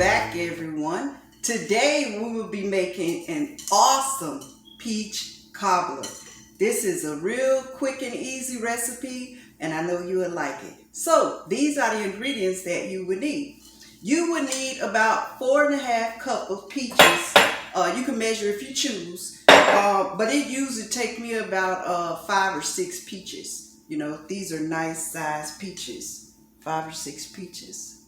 back, everyone. Today we will be making an awesome peach cobbler. This is a real quick and easy recipe, and I know you will like it. So these are the ingredients that you would need. You would need about 4.5 cups of peaches. You can measure if you choose, but it usually take me about 5 or 6 peaches. You know, these are nice size peaches, 5 or 6 peaches.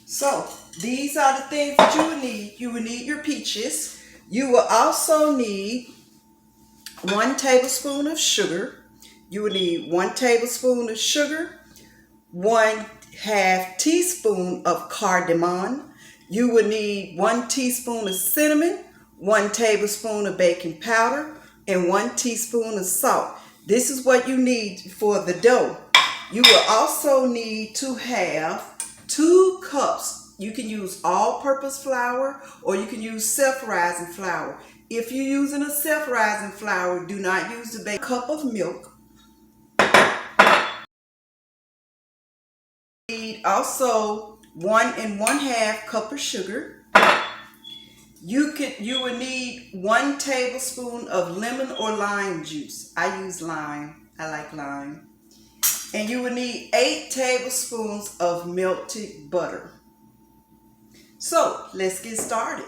So these are the things that you will need. You will need your peaches. You will also need 1 tablespoon of sugar. You will need 1 tablespoon of sugar, 1/2 teaspoon of cardamom. You will need 1 teaspoon of cinnamon, 1 tablespoon of baking powder, and 1 teaspoon of salt. This is what you need for the dough. You will also need to have 2 cups. You can use all-purpose flour or you can use self-rising flour. If you're using a self-rising flour, do not use the cup of milk. You need also 1 1/2 cup of sugar. You will need 1 tablespoon of lemon or lime juice. I use lime. I like lime. And you will need 8 tablespoons of melted butter. So let's get started.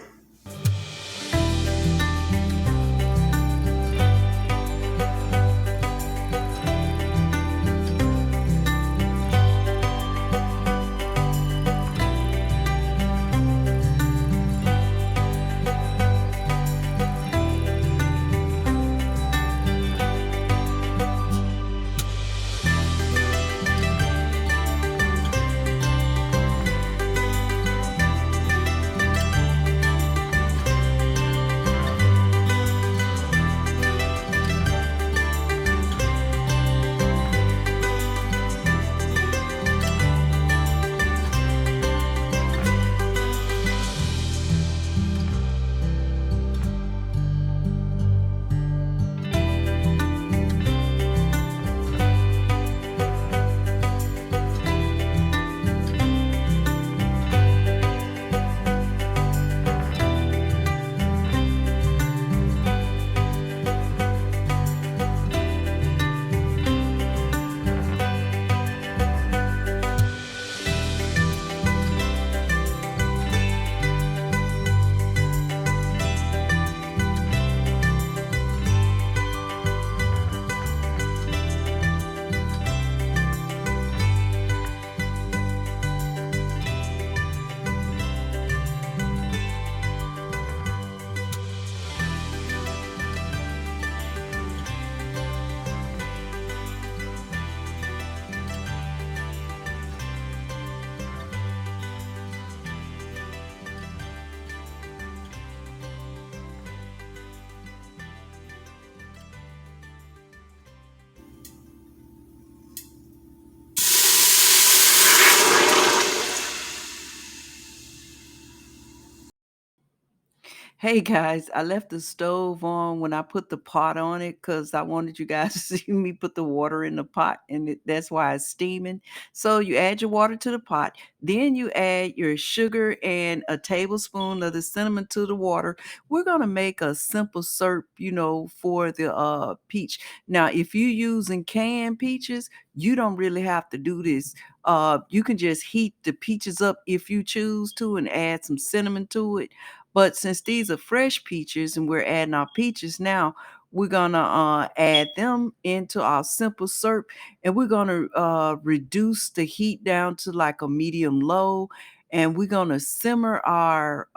Hey guys, I left the stove on when I put the pot on it because I wanted you guys to see me put the water in the pot, and that's why it's steaming. So you add your water to the pot, then you add your sugar and a tablespoon of the cinnamon to the water. We're gonna make a simple syrup, for the peach. Now, if you're using canned peaches, you don't really have to do this. You can just heat the peaches up if you choose to and add some cinnamon to it. But since these are fresh peaches and we're adding our peaches now, we're gonna add them into our simple syrup, and we're gonna reduce the heat down to like a medium low, and we're gonna simmer our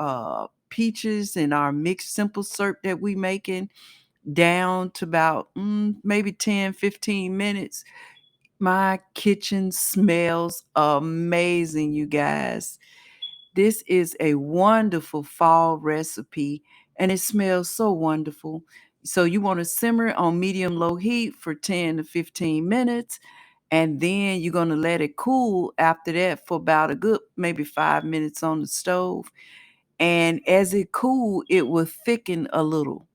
peaches and our mixed simple syrup that we making down to about maybe 10 15 minutes. My kitchen smells amazing, you guys. This is a wonderful fall recipe and it smells so wonderful. So you want to simmer it on medium low heat for 10 to 15 minutes, and then you're going to let it cool after that for about a good maybe 5 minutes on the stove. And as it cool, it will thicken a little.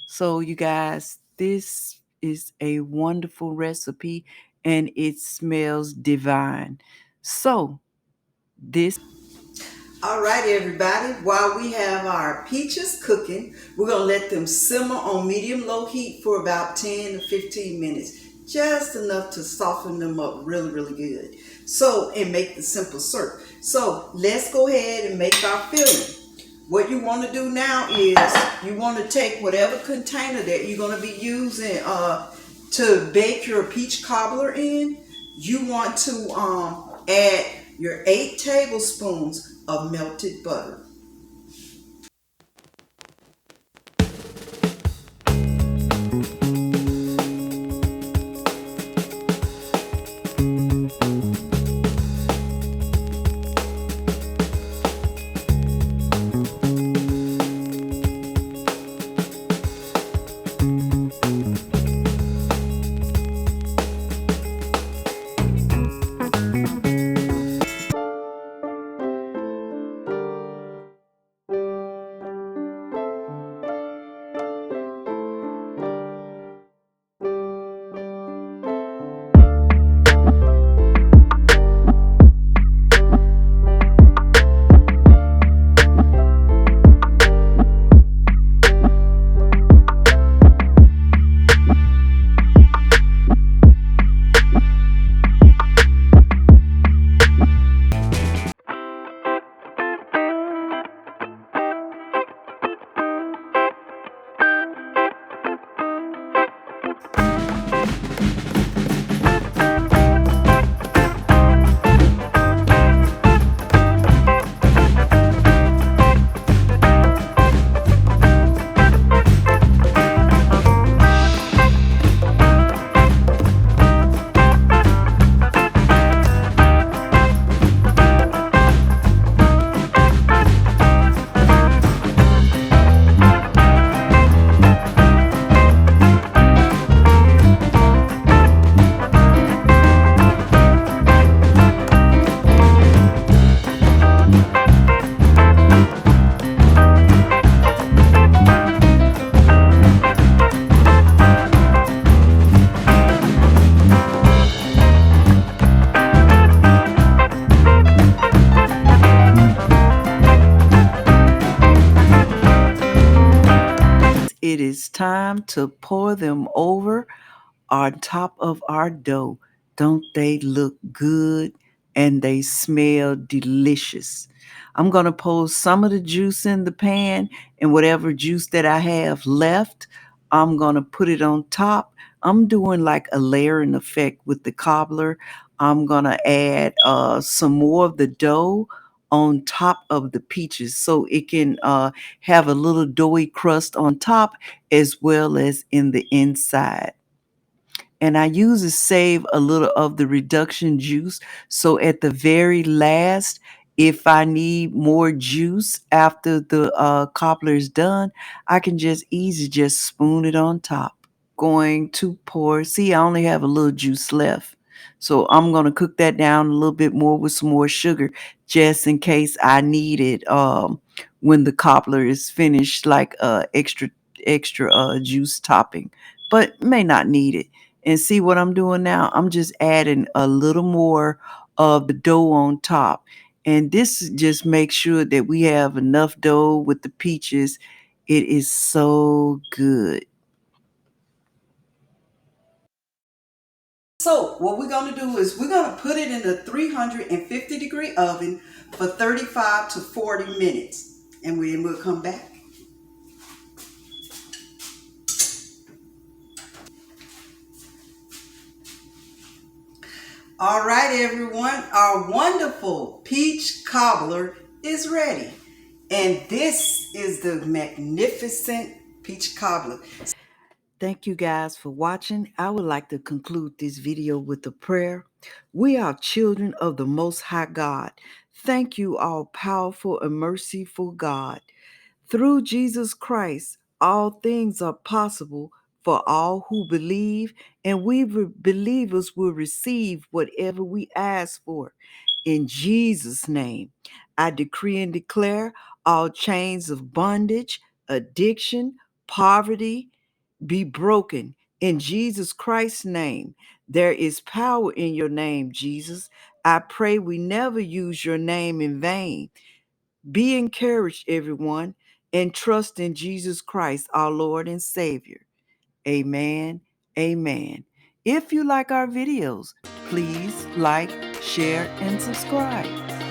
So you guys, this is a wonderful recipe and it smells divine. So This All right, everybody. While we have our peaches cooking, we're going to let them simmer on medium-low heat for about 10 to 15 minutes. Just enough to soften them up really, really good. So, and make the simple syrup. So, let's go ahead and make our filling. What you want to do now is you want to take whatever container that you're going to be using to bake your peach cobbler in. You want to add your 8 tablespoons of melted butter. it is time to pour them over on top of our dough. Don't they look good and they smell delicious? I'm going to pour some of the juice in the pan, and whatever juice that I have left, I'm going to put it on top. I'm doing like a layering effect with the cobbler. I'm going to add some more of the dough on top of the peaches so it can have a little doughy crust on top as well as in the inside. And I usually save a little of the reduction juice. So at the very last, if I need more juice after the cobbler is done, I can just easy just spoon it on top. Going to pour, see, I only have a little juice left. So I'm going to cook that down a little bit more with some more sugar just in case I need it when the cobbler is finished, like extra juice topping, but may not need it. And see what I'm doing now? I'm just adding a little more of the dough on top. And this just makes sure that we have enough dough with the peaches. It is so good. So what we're going to do is we're going to put it in a 350-degree oven for 35 to 40 minutes. And then we'll come back. All right, everyone, our wonderful peach cobbler is ready. And this is the magnificent peach cobbler. Thank you guys for watching. I would like to conclude this video with a prayer. We are children of the Most High God. Thank you, all powerful and merciful God. Through Jesus Christ, all things are possible for all who believe, and we believers will receive whatever we ask for. In Jesus' name, I decree and declare all chains of bondage, addiction, poverty, be broken in Jesus Christ's name. There is power in your name, Jesus. I pray we never use your name in vain. Be encouraged, everyone, and trust in Jesus Christ, our Lord and Savior. Amen. Amen. If you like our videos, please like, share, and subscribe.